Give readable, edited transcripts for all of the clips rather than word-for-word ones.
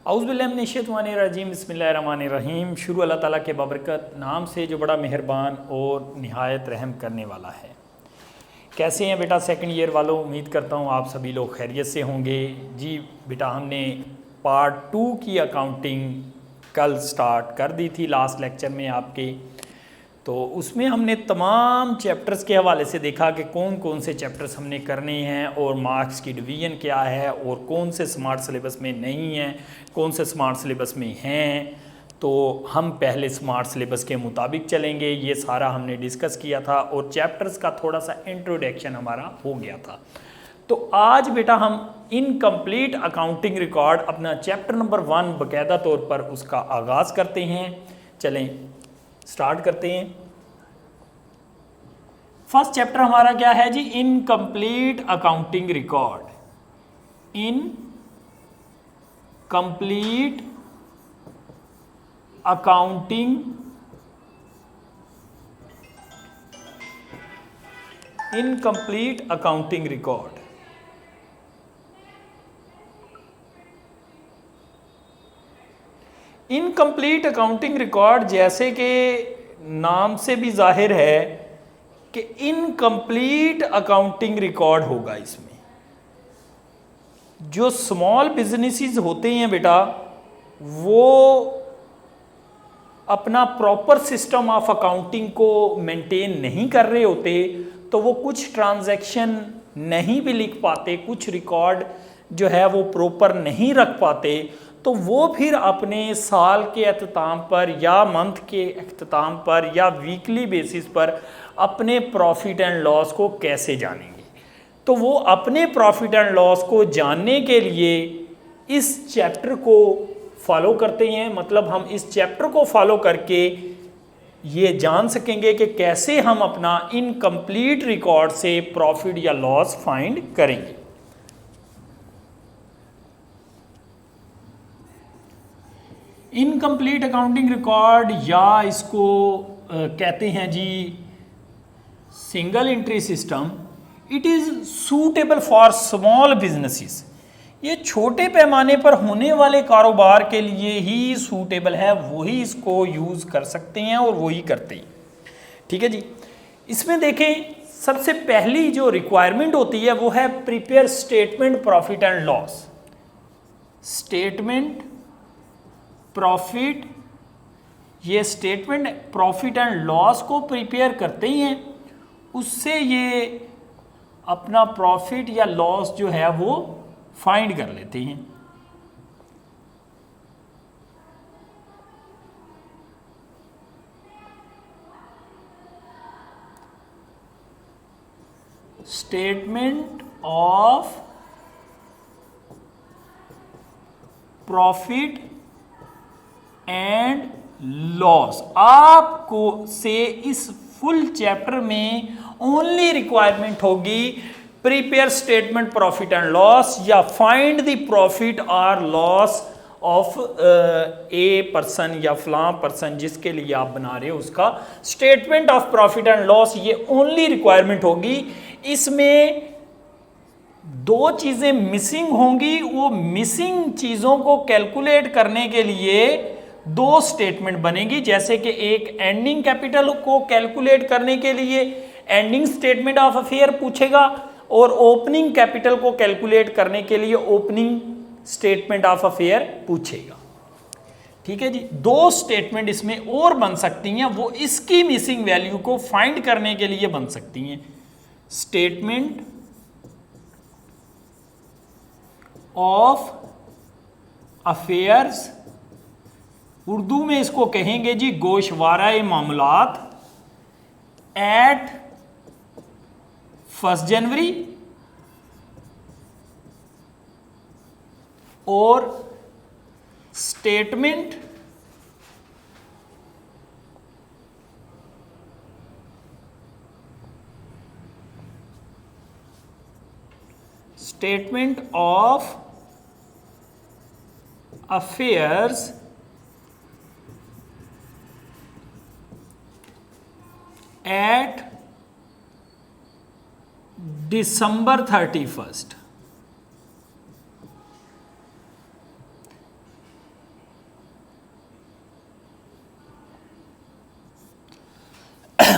औज़ुबिल्लाहिमिनश्शैतानिर्रजीम बिस्मिल्लाहिर्रहमानिर्रहीम। शुरू अल्लाह ताला के बाबरकत नाम से जो बड़ा मेहरबान और निहायत रहम करने वाला है। कैसे हैं बेटा सेकंड ईयर वालों, उम्मीद करता हूँ आप सभी लोग खैरियत से होंगे। जी बेटा, हमने पार्ट 2 की अकाउंटिंग कल स्टार्ट कर दी थी लास्ट लेक्चर में आपके। तो उसमें हमने तमाम चैप्टर्स के हवाले से देखा कि कौन कौन से चैप्टर्स हमने करने हैं और मार्क्स की डिवीज़न क्या है और कौन से स्मार्ट सिलेबस में नहीं हैं, कौन से स्मार्ट सिलेबस में हैं। तो हम पहले स्मार्ट सिलेबस के मुताबिक चलेंगे, ये सारा हमने डिस्कस किया था और चैप्टर्स का थोड़ा सा इंट्रोडक्शन हमारा हो गया था। तो आज बेटा हम इनकम्प्लीट अकाउंटिंग रिकॉर्ड अपना चैप्टर नंबर 1 बाकायदा तौर पर उसका आगाज़ करते हैं। चलें स्टार्ट करते हैं। फर्स्ट चैप्टर हमारा क्या है जी? Incomplete accounting record. Incomplete accounting record. Incomplete accounting record जैसे कि नाम से भी जाहिर है कि इनकम्प्लीट अकाउंटिंग रिकॉर्ड होगा। इसमें जो स्मॉल बिजनेसेस होते हैं बेटा, वो अपना प्रॉपर सिस्टम ऑफ अकाउंटिंग को मेंटेन नहीं कर रहे होते, तो वो कुछ ट्रांजैक्शन नहीं भी लिख पाते, कुछ रिकॉर्ड जो है वो प्रॉपर नहीं रख पाते। तो वो फिर अपने साल के अख्ताम पर या मंथ के अख्ताम पर या वीकली बेसिस पर अपने प्रॉफिट एंड लॉस को कैसे जानेंगे। तो वो अपने प्रॉफिट एंड लॉस को जानने के लिए इस चैप्टर को फॉलो करते हैं। मतलब हम इस चैप्टर को फॉलो करके ये जान सकेंगे कि कैसे हम अपना इनकम्प्लीट रिकॉर्ड से प्रॉफिट या लॉस फाइंड करेंगे। इनकम्प्लीट अकाउंटिंग रिकॉर्ड या इसको कहते हैं जी single entry system. It is suitable for small businesses. ये छोटे पैमाने पर होने वाले कारोबार के लिए ही सूटेबल है, वही इसको यूज़ कर सकते हैं और वही करते हैं। ठीक है जी। इसमें देखें, सबसे पहली जो रिक्वायरमेंट होती है वो है prepare statement profit and loss. Statement profit, ये स्टेटमेंट प्रॉफिट एंड लॉस को प्रिपेयर करते ही हैं, उससे ये अपना प्रॉफिट या लॉस जो है वो फाइंड कर लेते हैं। Statement of profit and loss. आपको से इस फुल चैप्टर में ओनली रिक्वायरमेंट होगी prepare statement profit and loss या फाइंड द प्रॉफिट और लॉस ऑफ ए पर्सन या फलां पर्सन जिसके लिए आप बना रहे हो उसका statement of profit and loss. ये ओनली रिक्वायरमेंट होगी। इसमें दो चीजें मिसिंग होंगी। वो मिसिंग चीजों को कैलकुलेट करने के लिए दो स्टेटमेंट बनेगी। जैसे कि एक एंडिंग कैपिटल को कैलकुलेट करने के लिए एंडिंग स्टेटमेंट ऑफ अफेयर पूछेगा और ओपनिंग कैपिटल को कैलकुलेट करने के लिए ओपनिंग स्टेटमेंट ऑफ अफेयर पूछेगा। ठीक है जी। दो स्टेटमेंट इसमें और बन सकती हैं, वो इसकी मिसिंग वैल्यू को फाइंड करने के लिए बन सकती हैं। स्टेटमेंट ऑफ अफेयर्स, उर्दू में इसको कहेंगे जी गोशवारा मामलात एट 1 जनवरी और statement of affairs at December 31st।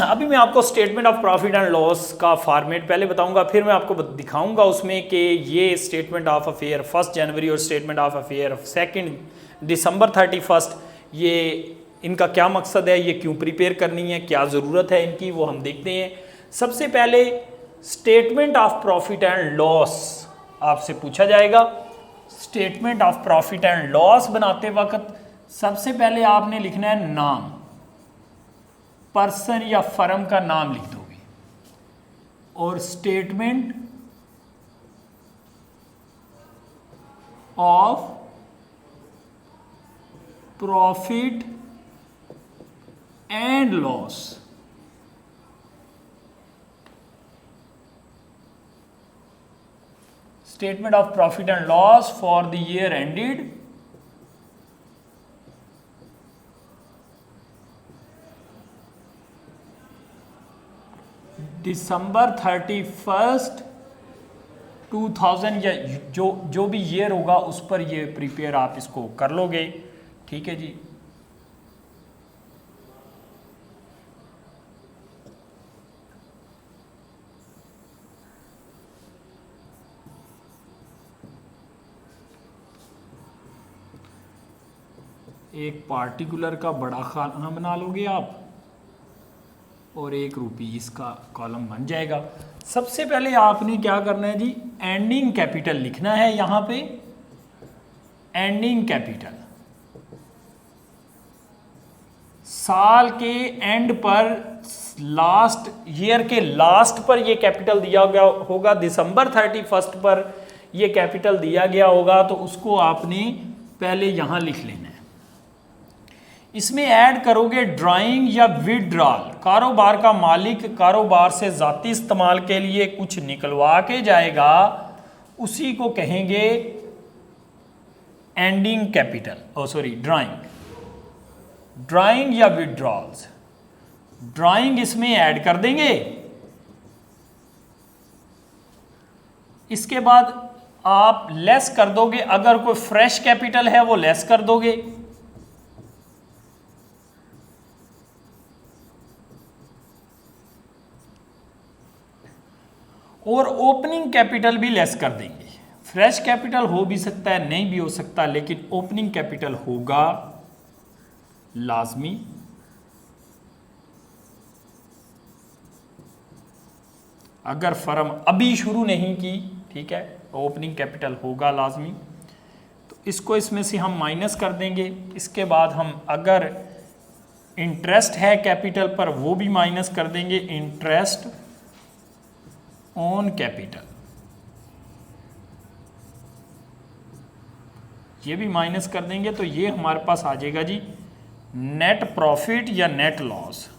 अच्छा, अभी मैं आपको statement of profit and loss का फॉर्मेट पहले बताऊंगा, फिर मैं आपको दिखाऊंगा उसमें कि ये स्टेटमेंट ऑफ अफेयर 1 जनवरी और स्टेटमेंट ऑफ अफेयर 2 दिसंबर 31, ये इनका क्या मकसद है, ये क्यों प्रिपेयर करनी है, क्या ज़रूरत है इनकी, वो हम देखते हैं। सबसे पहले statement of profit and loss आपसे पूछा जाएगा। Statement of profit and loss बनाते वक्त सबसे पहले आपने लिखना है नाम, पर्सन या फर्म का नाम लिख दोगे, और statement of profit and loss. Statement of profit and loss for the year ended December 31, 2000, या जो भी ईयर होगा उस पर ये प्रिपेयर आप इसको कर लोगे। ठीक है जी। एक पार्टिकुलर का बड़ा खाना बना लोगे आप और ₹1 का कॉलम बन जाएगा। सबसे पहले आपने क्या करना है जी, एंडिंग कैपिटल लिखना है यहां पे। एंडिंग कैपिटल साल के एंड पर, लास्ट ईयर के लास्ट पर ये कैपिटल दिया गया होगा, दिसंबर 31 पर ये कैपिटल दिया गया होगा, तो उसको आपने पहले यहां लिख लेना है। इसमें ऐड करोगे ड्राइंग या विड्रॉल। कारोबार का मालिक कारोबार से जाती इस्तेमाल के लिए कुछ निकलवा के जाएगा, उसी को कहेंगे एंडिंग कैपिटल, ड्राइंग या विड्रॉल्स। ड्राइंग इसमें ऐड कर देंगे। इसके बाद आप लेस कर दोगे, अगर कोई फ्रेश कैपिटल है वो लेस कर दोगे, और ओपनिंग कैपिटल भी लेस कर देंगे। फ्रेश कैपिटल हो भी सकता है, नहीं भी हो सकता, लेकिन ओपनिंग कैपिटल होगा लाजमी। अगर फर्म अभी शुरू नहीं की, ठीक है, तो ओपनिंग कैपिटल होगा लाजमी। तो इसको इसमें से हम माइनस कर देंगे। इसके बाद हम अगर इंटरेस्ट है कैपिटल पर वो भी माइनस कर देंगे, इंटरेस्ट ऑन कैपिटल, ये भी माइनस कर देंगे। तो ये हमारे पास आ जाएगा जी नेट प्रॉफिट या नेट लॉस।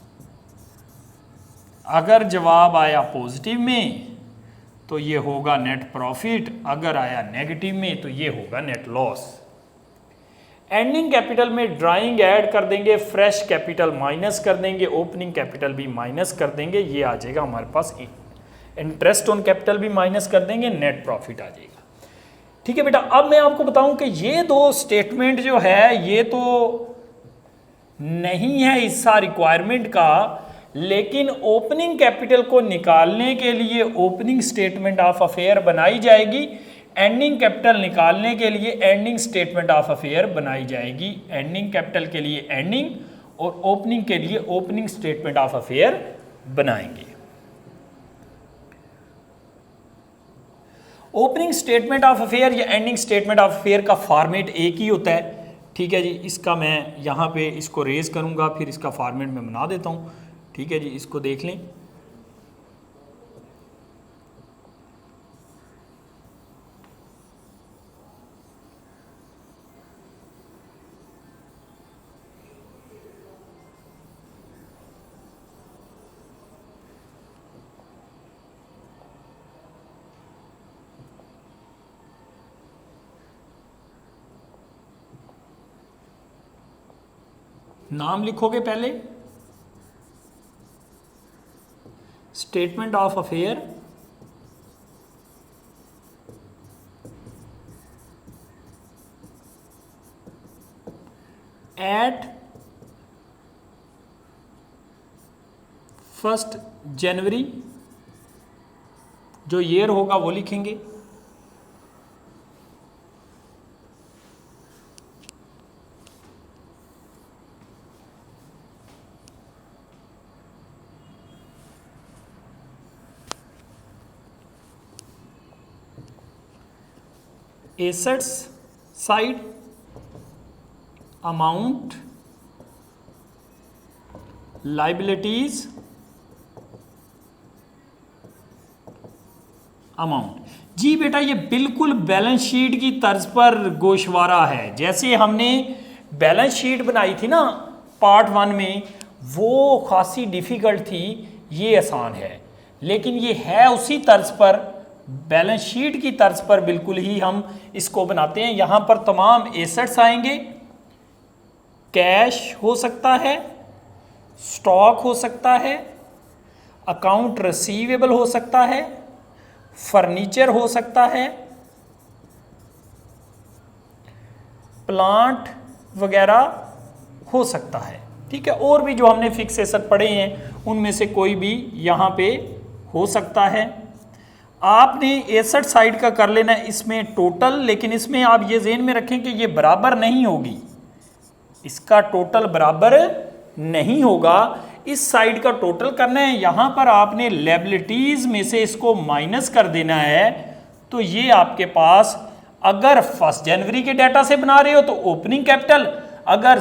अगर जवाब आया पॉजिटिव में तो ये होगा नेट प्रॉफिट, अगर आया नेगेटिव में तो ये होगा नेट लॉस। एंडिंग कैपिटल में ड्राइंग ऐड कर देंगे, फ्रेश कैपिटल माइनस कर देंगे, ओपनिंग कैपिटल भी माइनस कर देंगे, ये आ जाएगा हमारे पास। इंटरेस्ट ऑन कैपिटल भी माइनस कर देंगे, नेट प्रॉफिट आ जाएगा। ठीक है बेटा, अब मैं आपको बताऊं कि ये दो स्टेटमेंट जो है ये तो नहीं है हिस्सा रिक्वायरमेंट का, लेकिन ओपनिंग कैपिटल को निकालने के लिए ओपनिंग स्टेटमेंट ऑफ अफेयर बनाई जाएगी, एंडिंग कैपिटल निकालने के लिए एंडिंग स्टेटमेंट ऑफ अफेयर बनाई जाएगी। एंडिंग कैपिटल के लिए एंडिंग और ओपनिंग के लिए ओपनिंग स्टेटमेंट ऑफ अफेयर बनाएंगे। ओपनिंग स्टेटमेंट ऑफ अफेयर या एंडिंग स्टेटमेंट ऑफ अफेयर का फॉर्मेट एक ही होता है। ठीक है जी, इसका मैं यहाँ पे इसको रेज करूँगा, फिर इसका फॉर्मेट मैं बना देता हूँ। ठीक है जी, इसको देख लें। नाम लिखोगे पहले, statement of affair, at 1 January जो ईयर होगा वो लिखेंगे, assets side amount, liabilities amount. जी बेटा ये बिल्कुल बैलेंस शीट की तर्ज पर गोशवारा है। जैसे हमने बैलेंस शीट बनाई थी ना पार्ट 1 में, वो खासी डिफिकल्ट थी, ये आसान है, लेकिन ये है उसी तर्ज पर, बैलेंस शीट की तर्ज पर बिल्कुल ही हम इसको बनाते हैं। यहां पर तमाम एसेट्स आएंगे, कैश हो सकता है, स्टॉक हो सकता है, अकाउंट रिसीवेबल हो सकता है, फर्नीचर हो सकता है, प्लांट वगैरह हो सकता है, ठीक है। और भी जो हमने फिक्स एसेट पढ़े हैं उनमें से कोई भी यहाँ पे हो सकता है। आपने एसेट साइड का कर लेना है इसमें टोटल, लेकिन इसमें आप ये ज़हन में रखें कि ये बराबर नहीं होगी, इसका टोटल बराबर नहीं होगा, इस साइड का टोटल करना है। यहां पर आपने लायबिलिटीज में से इसको माइनस कर देना है, तो ये आपके पास अगर 1 जनवरी के डाटा से बना रहे हो तो ओपनिंग कैपिटल, अगर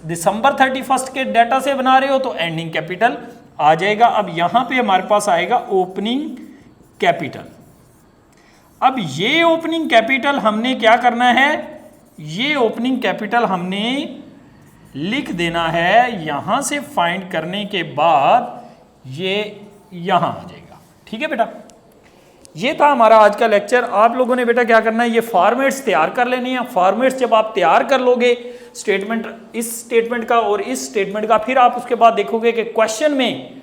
दिसंबर 31 के डाटा से बना रहे हो तो एंडिंग कैपिटल आ जाएगा। अब यहां पे हमारे पास आएगा ओपनिंग कैपिटल। अब ये ओपनिंग कैपिटल हमने क्या करना है, ये ओपनिंग कैपिटल हमने लिख देना है। यहां से फाइंड करने के बाद ये यहां आ जाएगा, ठीक है बेटा। ये था हमारा आज का लेक्चर। आप लोगों ने बेटा क्या करना है, ये फॉर्मेट्स तैयार कर लेने हैं। फॉर्मेट्स जब आप तैयार कर लोगे स्टेटमेंट, इस स्टेटमेंट का और इस स्टेटमेंट का, फिर आप उसके बाद देखोगे कि क्वेश्चन में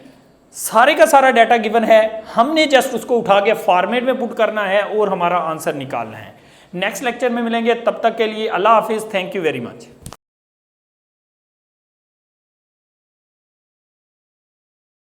सारे का सारा डाटा गिवन है, हमने जस्ट उसको उठा के फॉर्मेट में पुट करना है और हमारा आंसर निकालना है। नेक्स्ट लेक्चर में मिलेंगे, तब तक के लिए अल्लाह हाफिज, थैंक यू वेरी मच।